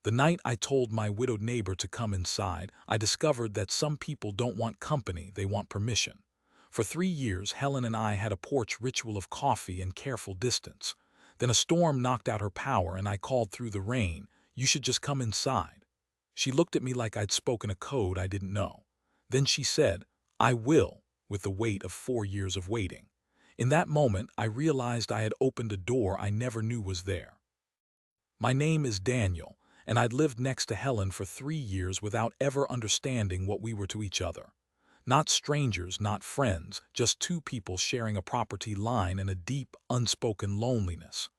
The night I told my widowed neighbor to come inside, I discovered that some people don't want company, they want permission. For 3 years, Helen and I had a porch ritual of coffee and careful distance. Then a storm knocked out her power and I called through the rain, "You should just come inside." She looked at me like I'd spoken a code I didn't know. Then she said, "I will," with the weight of 4 years of waiting. In that moment, I realized I had opened a door I never knew was there. My name is Daniel, and I'd lived next to Helen for 3 years without ever understanding what we were to each other. Not strangers, not friends, just two people sharing a property line and a deep, unspoken loneliness.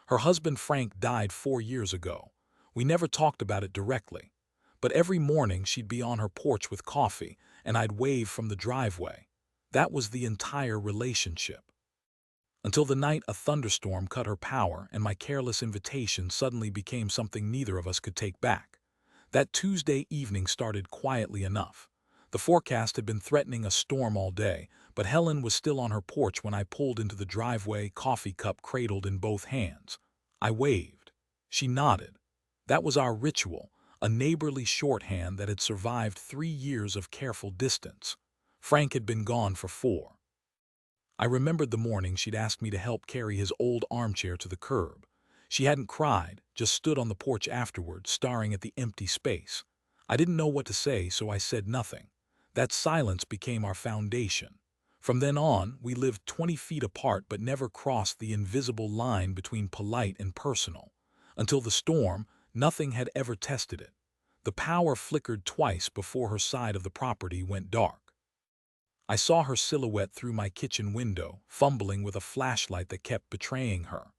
Her husband Frank died 4 years ago. We never talked about it directly. But every morning she'd be on her porch with coffee, and I'd wave from the driveway. That was the entire relationship. Until the night a thunderstorm cut her power and my careless invitation suddenly became something neither of us could take back. That Tuesday evening started quietly enough. The forecast had been threatening a storm all day, but Helen was still on her porch when I pulled into the driveway, coffee cup cradled in both hands. I waved. She nodded. That was our ritual, a neighborly shorthand that had survived 3 years of careful distance. Frank had been gone for 4. I remembered the morning she'd asked me to help carry his old armchair to the curb. She hadn't cried, just stood on the porch afterward, staring at the empty space. I didn't know what to say, so I said nothing. That silence became our foundation. From then on, we lived 20 feet apart but never crossed the invisible line between polite and personal. Until the storm, nothing had ever tested it. The power flickered twice before her side of the property went dark. I saw her silhouette through my kitchen window, fumbling with a flashlight that kept betraying her.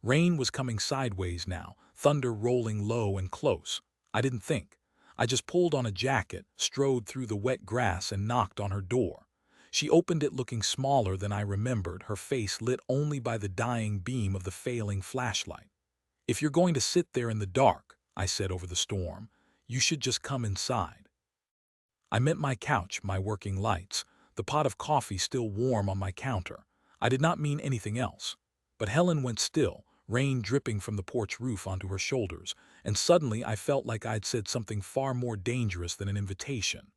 Rain was coming sideways now, thunder rolling low and close. I didn't think. I just pulled on a jacket, strode through the wet grass, and knocked on her door. She opened it looking smaller than I remembered, her face lit only by the dying beam of the failing flashlight. "If you're going to sit there in the dark," I said over the storm, "you should just come inside." I meant my couch, my working lights, the pot of coffee still warm on my counter. I did not mean anything else. But Helen went still, rain dripping from the porch roof onto her shoulders, and suddenly I felt like I'd said something far more dangerous than an invitation.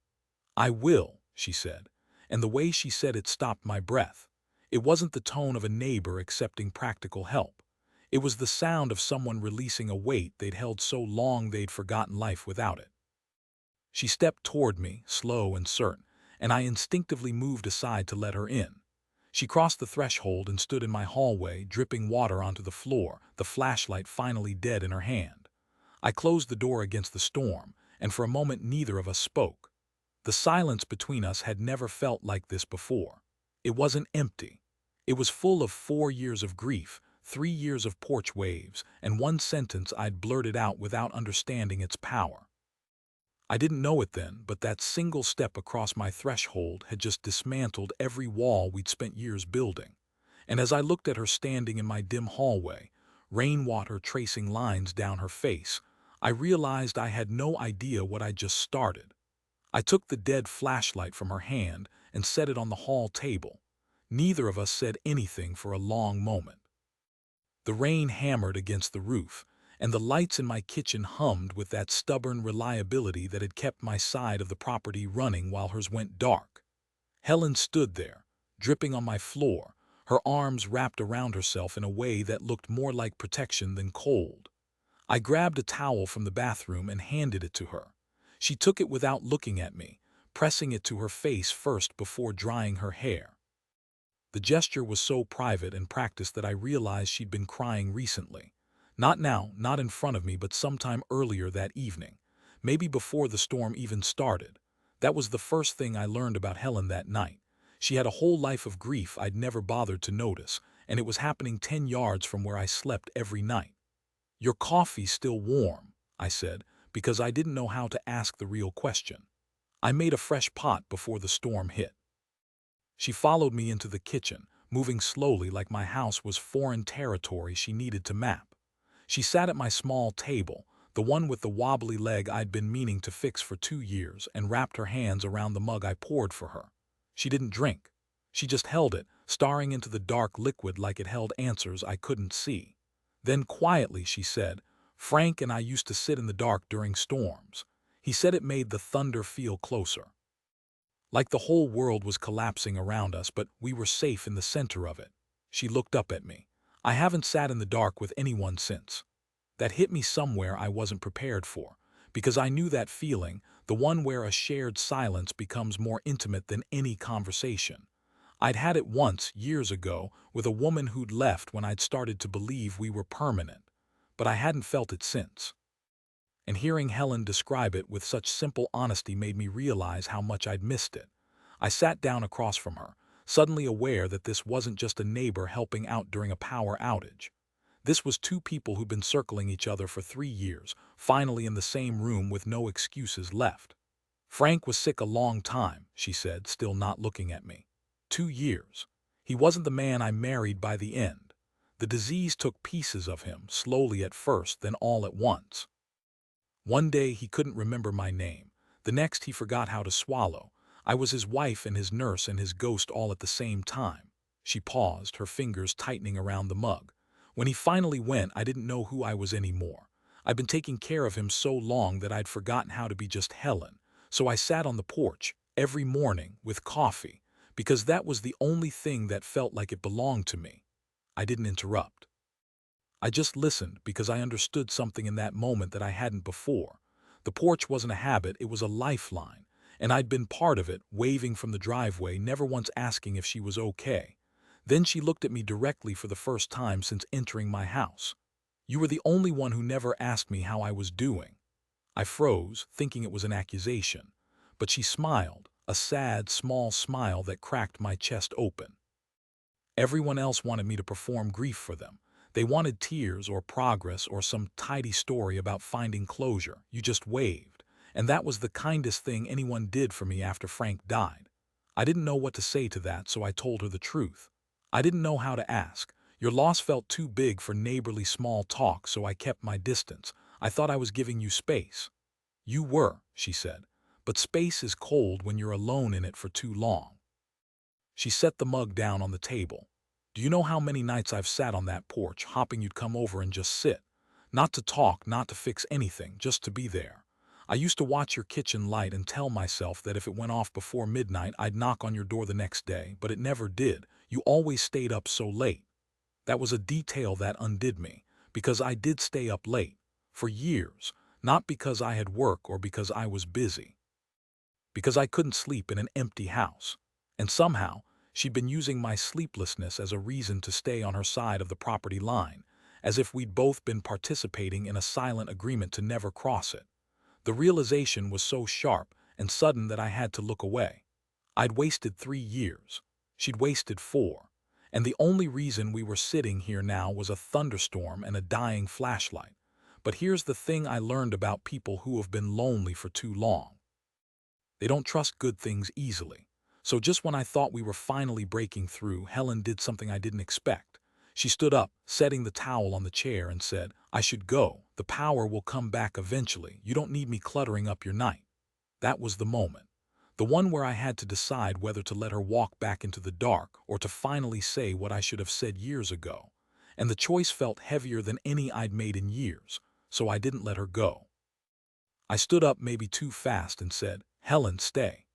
"I will," she said, and the way she said it stopped my breath. It wasn't the tone of a neighbor accepting practical help. It was the sound of someone releasing a weight they'd held so long they'd forgotten life without it. She stepped toward me, slow and certain, and I instinctively moved aside to let her in. She crossed the threshold and stood in my hallway, dripping water onto the floor, the flashlight finally dead in her hand. I closed the door against the storm, and for a moment neither of us spoke. The silence between us had never felt like this before. It wasn't empty. It was full of 4 years of grief, 3 years of porch waves, and one sentence I'd blurted out without understanding its power. I didn't know it then, but that single step across my threshold had just dismantled every wall we'd spent years building. And as I looked at her standing in my dim hallway, rainwater tracing lines down her face, I realized I had no idea what I'd just started. I took the dead flashlight from her hand and set it on the hall table. Neither of us said anything for a long moment. The rain hammered against the roof, and the lights in my kitchen hummed with that stubborn reliability that had kept my side of the property running while hers went dark. Helen stood there, dripping on my floor, her arms wrapped around herself in a way that looked more like protection than cold. I grabbed a towel from the bathroom and handed it to her. She took it without looking at me, pressing it to her face first before drying her hair. The gesture was so private and practiced that I realized she'd been crying recently. Not now, not in front of me, but sometime earlier that evening. Maybe before the storm even started. That was the first thing I learned about Helen that night. She had a whole life of grief I'd never bothered to notice, and it was happening 10 yards from where I slept every night. "Your coffee's still warm," I said, because I didn't know how to ask the real question. I made a fresh pot before the storm hit. She followed me into the kitchen, moving slowly like my house was foreign territory she needed to map. She sat at my small table, the one with the wobbly leg I'd been meaning to fix for 2 years, and wrapped her hands around the mug I poured for her. She didn't drink. She just held it, staring into the dark liquid like it held answers I couldn't see. Then quietly she said, Frank and I used to sit in the dark during storms. He said it made the thunder feel closer. Like the whole world was collapsing around us, but we were safe in the center of it. She looked up at me. I haven't sat in the dark with anyone since. That hit me somewhere I wasn't prepared for, because I knew that feeling, the one where a shared silence becomes more intimate than any conversation. I'd had it once, years ago, with a woman who'd left when I'd started to believe we were permanent, but I hadn't felt it since. And hearing Helen describe it with such simple honesty made me realize how much I'd missed it. I sat down across from her, suddenly aware that this wasn't just a neighbor helping out during a power outage. This was two people who'd been circling each other for 3 years, finally in the same room with no excuses left. Frank was sick a long time, she said, still not looking at me. 2 years. He wasn't the man I married by the end. The disease took pieces of him, slowly at first, then all at once. One day he couldn't remember my name. The next he forgot how to swallow. I was his wife and his nurse and his ghost all at the same time. She paused, her fingers tightening around the mug. When he finally went, I didn't know who I was anymore. I'd been taking care of him so long that I'd forgotten how to be just Helen. So I sat on the porch, every morning, with coffee, because that was the only thing that felt like it belonged to me. I didn't interrupt. I just listened because I understood something in that moment that I hadn't before. The porch wasn't a habit, it was a lifeline, and I'd been part of it, waving from the driveway, never once asking if she was okay. Then she looked at me directly for the first time since entering my house. "You were the only one who never asked me how I was doing." I froze, thinking it was an accusation, but she smiled, a sad, small smile that cracked my chest open. Everyone else wanted me to perform grief for them. They wanted tears or progress or some tidy story about finding closure. You just waved. And that was the kindest thing anyone did for me after Frank died. I didn't know what to say to that, so I told her the truth. I didn't know how to ask. Your loss felt too big for neighborly small talk, so I kept my distance. I thought I was giving you space. You were, she said. But space is cold when you're alone in it for too long. She set the mug down on the table. "Do you know how many nights I've sat on that porch, hoping you'd come over and just sit? Not to talk, not to fix anything, just to be there. I used to watch your kitchen light and tell myself that if it went off before midnight, I'd knock on your door the next day, but it never did. You always stayed up so late." That was a detail that undid me, because I did stay up late, for years, not because I had work or because I was busy. Because I couldn't sleep in an empty house. And somehow, she'd been using my sleeplessness as a reason to stay on her side of the property line, as if we'd both been participating in a silent agreement to never cross it. The realization was so sharp and sudden that I had to look away. I'd wasted 3 years. She'd wasted 4. And the only reason we were sitting here now was a thunderstorm and a dying flashlight. But here's the thing I learned about people who have been lonely for too long. They don't trust good things easily. So just when I thought we were finally breaking through, Helen did something I didn't expect. She stood up, setting the towel on the chair, and said, "I should go. The power will come back eventually. You don't need me cluttering up your night." That was the moment. The one where I had to decide whether to let her walk back into the dark or to finally say what I should have said years ago. And the choice felt heavier than any I'd made in years, so I didn't let her go. I stood up maybe too fast and said, "Helen, stay."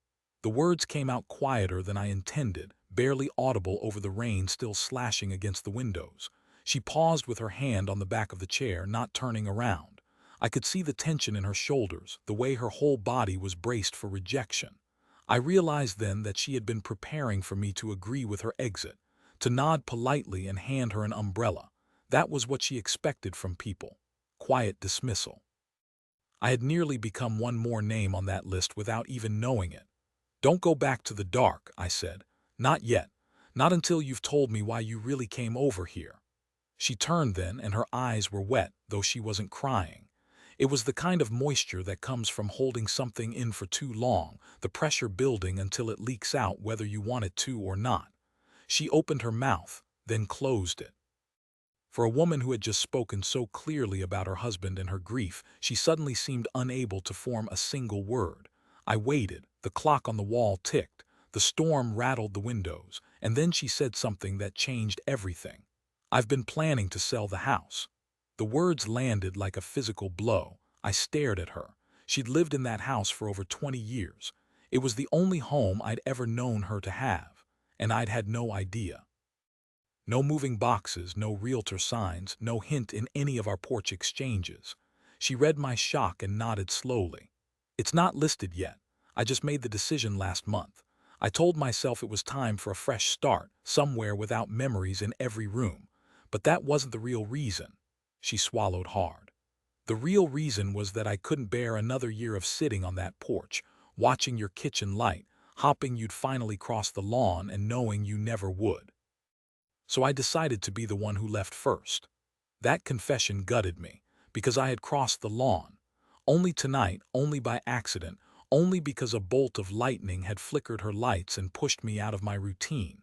The words came out quieter than I intended, barely audible over the rain still slashing against the windows. She paused with her hand on the back of the chair, not turning around. I could see the tension in her shoulders, the way her whole body was braced for rejection. I realized then that she had been preparing for me to agree with her exit, to nod politely and hand her an umbrella. That was what she expected from people. Quiet dismissal. I had nearly become one more name on that list without even knowing it. "Don't go back to the dark," I said. "Not yet. Not until you've told me why you really came over here." She turned then, and her eyes were wet, though she wasn't crying. It was the kind of moisture that comes from holding something in for too long, the pressure building until it leaks out whether you want it to or not. She opened her mouth, then closed it. For a woman who had just spoken so clearly about her husband and her grief, she suddenly seemed unable to form a single word. I waited. The clock on the wall ticked. The storm rattled the windows. And then she said something that changed everything. "I've been planning to sell the house." The words landed like a physical blow. I stared at her. She'd lived in that house for over 20 years. It was the only home I'd ever known her to have, and I'd had no idea. No moving boxes, no realtor signs, no hint in any of our porch exchanges. She read my shock and nodded slowly. It's not listed yet. I just made the decision last month. I told myself it was time for a fresh start, somewhere without memories in every room. But that wasn't the real reason. She swallowed hard. The real reason was that I couldn't bear another year of sitting on that porch, watching your kitchen light, hoping you'd finally cross the lawn and knowing you never would. So I decided to be the one who left first. That confession gutted me, because I had crossed the lawn. Only tonight, only by accident, only because a bolt of lightning had flickered her lights and pushed me out of my routine.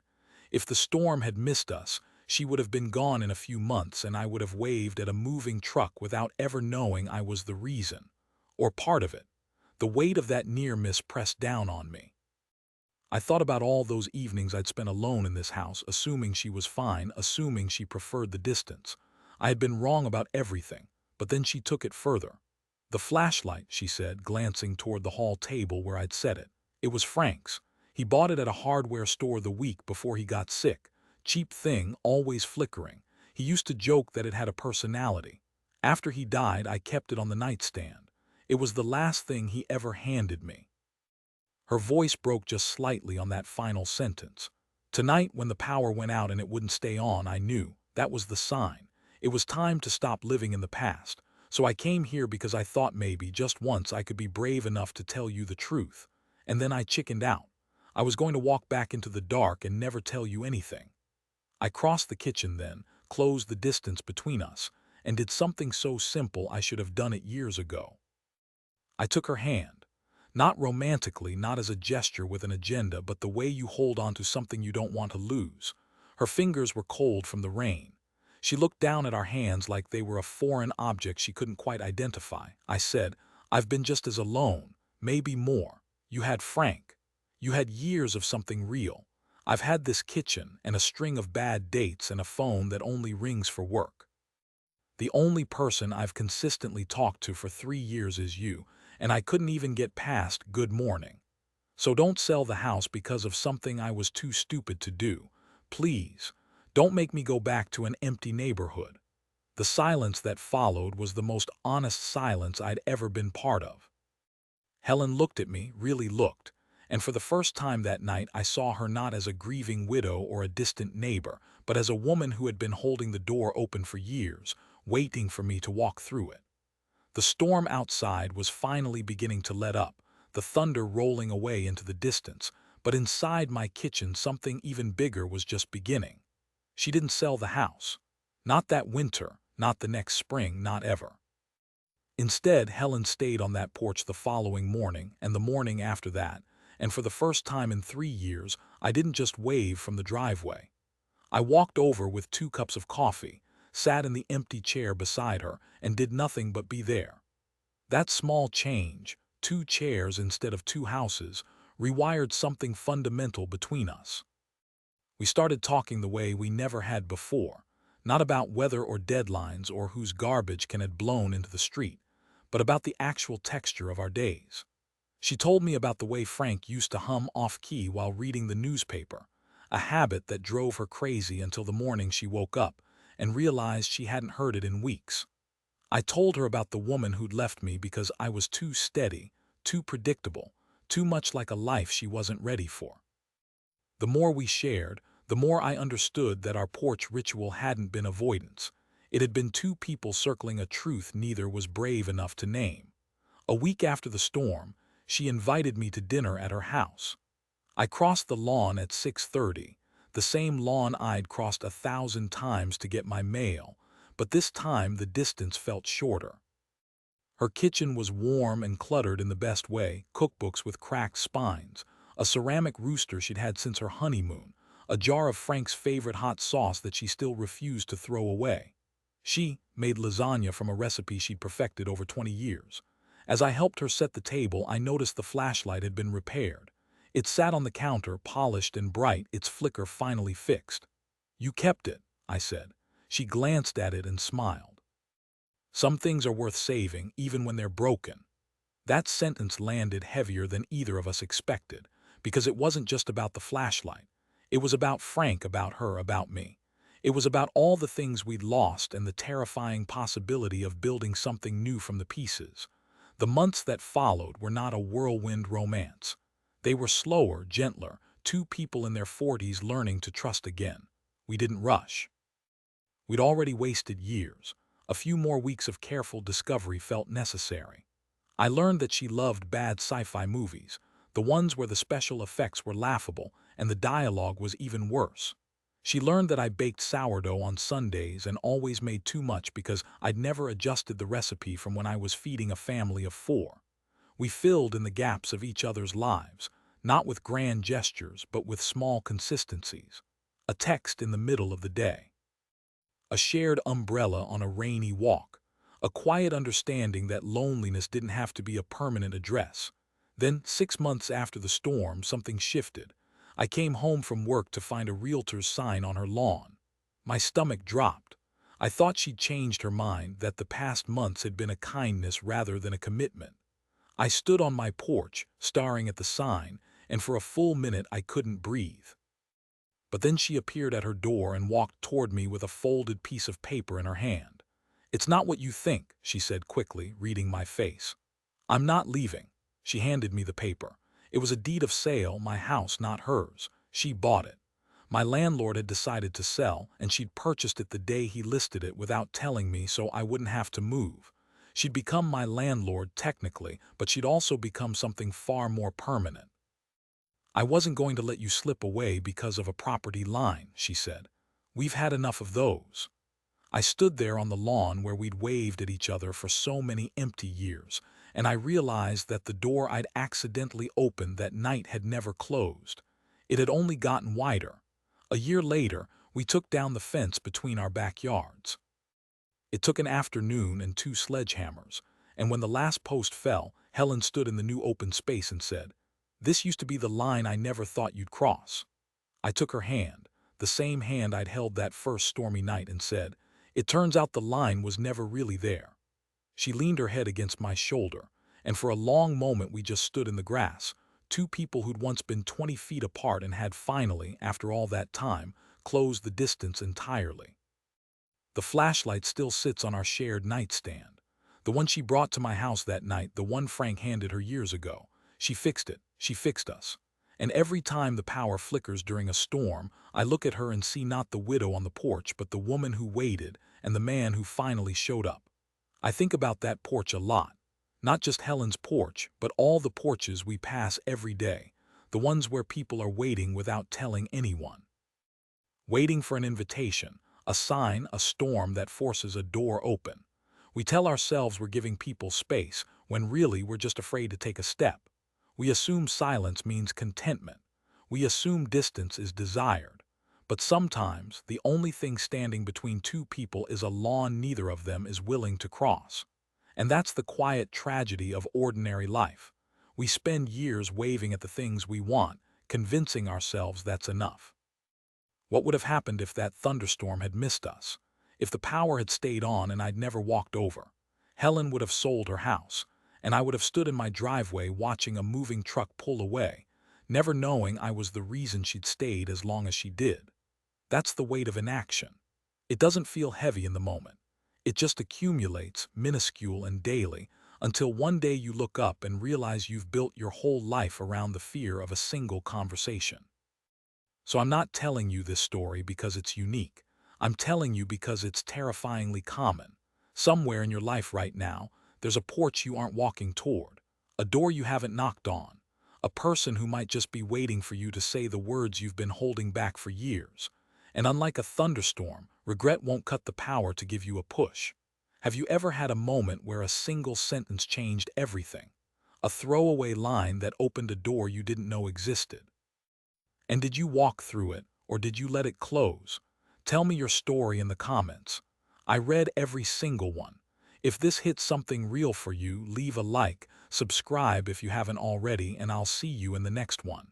If the storm had missed us, she would have been gone in a few months and I would have waved at a moving truck without ever knowing I was the reason, or part of it. The weight of that near miss pressed down on me. I thought about all those evenings I'd spent alone in this house, assuming she was fine, assuming she preferred the distance. I had been wrong about everything, but then she took it further. The flashlight, she said, glancing toward the hall table where I'd set it. It was Frank's. He bought it at a hardware store the week before he got sick. Cheap thing, always flickering. He used to joke that it had a personality. After he died, I kept it on the nightstand. It was the last thing he ever handed me. Her voice broke just slightly on that final sentence. Tonight, when the power went out and it wouldn't stay on, I knew. That was the sign. It was time to stop living in the past. So I came here because I thought maybe, just once, I could be brave enough to tell you the truth. And then I chickened out. I was going to walk back into the dark and never tell you anything. I crossed the kitchen then, closed the distance between us, and did something so simple I should have done it years ago. I took her hand. Not romantically, not as a gesture with an agenda, but the way you hold on to something you don't want to lose. Her fingers were cold from the rain. She looked down at our hands like they were a foreign object she couldn't quite identify. I said, I've been just as alone, maybe more. You had Frank. You had years of something real. I've had this kitchen and a string of bad dates and a phone that only rings for work. The only person I've consistently talked to for 3 years is you, and I couldn't even get past good morning. So don't sell the house because of something I was too stupid to do. Please, don't make me go back to an empty neighborhood. The silence that followed was the most honest silence I'd ever been part of. Helen looked at me, really looked, and for the first time that night I saw her not as a grieving widow or a distant neighbor, but as a woman who had been holding the door open for years, waiting for me to walk through it. The storm outside was finally beginning to let up, the thunder rolling away into the distance, but inside my kitchen something even bigger was just beginning. She didn't sell the house. Not that winter, not the next spring, not ever. Instead, Helen stayed on that porch the following morning and the morning after that, and for the first time in 3 years, I didn't just wave from the driveway. I walked over with 2 cups of coffee, sat in the empty chair beside her, and did nothing but be there. That small change, 2 chairs instead of 2 houses, rewired something fundamental between us. We started talking the way we never had before, not about weather or deadlines or whose garbage can had blown into the street, but about the actual texture of our days. She told me about the way Frank used to hum off-key while reading the newspaper, a habit that drove her crazy until the morning she woke up and realized she hadn't heard it in weeks. I told her about the woman who'd left me because I was too steady, too predictable, too much like a life she wasn't ready for. The more we shared, the more I understood that our porch ritual hadn't been avoidance. It had been 2 people circling a truth neither was brave enough to name. A week after the storm, she invited me to dinner at her house. I crossed the lawn at 6:30, the same lawn I'd crossed 1,000 times to get my mail, but this time the distance felt shorter. Her kitchen was warm and cluttered in the best way, cookbooks with cracked spines, a ceramic rooster she'd had since her honeymoon, a jar of Frank's favorite hot sauce that she still refused to throw away. She made lasagna from a recipe she'd perfected over 20 years. As I helped her set the table, I noticed the flashlight had been repaired. It sat on the counter, polished and bright, its flicker finally fixed. "You kept it," I said. She glanced at it and smiled. Some things are worth saving even when they're broken. That sentence landed heavier than either of us expected, because it wasn't just about the flashlight. It was about Frank, about her, about me. It was about all the things we'd lost and the terrifying possibility of building something new from the pieces. The months that followed were not a whirlwind romance. They were slower, gentler, two people in their 40s learning to trust again. We didn't rush. We'd already wasted years. A few more weeks of careful discovery felt necessary. I learned that she loved bad sci-fi movies, the ones where the special effects were laughable and the dialogue was even worse. She learned that I baked sourdough on Sundays and always made too much because I'd never adjusted the recipe from when I was feeding a family of 4. We filled in the gaps of each other's lives, not with grand gestures but with small consistencies. A text in the middle of the day. A shared umbrella on a rainy walk. A quiet understanding that loneliness didn't have to be a permanent address. Then, 6 months after the storm, something shifted. I came home from work to find a realtor's sign on her lawn. My stomach dropped. I thought she'd changed her mind, that the past months had been a kindness rather than a commitment. I stood on my porch, staring at the sign, and for a full minute I couldn't breathe. But then she appeared at her door and walked toward me with a folded piece of paper in her hand. "It's not what you think," she said quickly, reading my face. "I'm not leaving." She handed me the paper. It was a deed of sale, my house, not hers. She bought it. My landlord had decided to sell, and she'd purchased it the day he listed it without telling me so I wouldn't have to move. She'd become my landlord technically, but she'd also become something far more permanent. "I wasn't going to let you slip away because of a property line," she said. "We've had enough of those." I stood there on the lawn where we'd waved at each other for so many empty years, and I realized that the door I'd accidentally opened that night had never closed. It had only gotten wider. A year later, we took down the fence between our backyards. It took an afternoon and 2 sledgehammers, and when the last post fell, Helen stood in the new open space and said, "This used to be the line I never thought you'd cross." I took her hand, the same hand I'd held that first stormy night, and said, "It turns out the line was never really there." She leaned her head against my shoulder, and for a long moment we just stood in the grass, two people who'd once been 20 feet apart and had finally, after all that time, closed the distance entirely. The flashlight still sits on our shared nightstand. The one she brought to my house that night, the one Frank handed her years ago. She fixed it. She fixed us. And every time the power flickers during a storm, I look at her and see not the widow on the porch, but the woman who waited and the man who finally showed up. I think about that porch a lot. Not just Helen's porch, but all the porches we pass every day. The ones where people are waiting without telling anyone. Waiting for an invitation, a sign, a storm that forces a door open. We tell ourselves we're giving people space, when really we're just afraid to take a step. We assume silence means contentment. We assume distance is desired. But sometimes, the only thing standing between two people is a lawn neither of them is willing to cross. And that's the quiet tragedy of ordinary life. We spend years waving at the things we want, convincing ourselves that's enough. What would have happened if that thunderstorm had missed us? If the power had stayed on and I'd never walked over? Helen would have sold her house, and I would have stood in my driveway watching a moving truck pull away, never knowing I was the reason she'd stayed as long as she did. That's the weight of inaction. It doesn't feel heavy in the moment. It just accumulates, minuscule and daily, until one day you look up and realize you've built your whole life around the fear of a single conversation. So I'm not telling you this story because it's unique. I'm telling you because it's terrifyingly common. Somewhere in your life right now, there's a porch you aren't walking toward, a door you haven't knocked on, a person who might just be waiting for you to say the words you've been holding back for years. And unlike a thunderstorm, regret won't cut the power to give you a push. Have you ever had a moment where a single sentence changed everything? A throwaway line that opened a door you didn't know existed? And did you walk through it, or did you let it close? Tell me your story in the comments. I read every single one. If this hit something real for you, leave a like, subscribe if you haven't already, and I'll see you in the next one.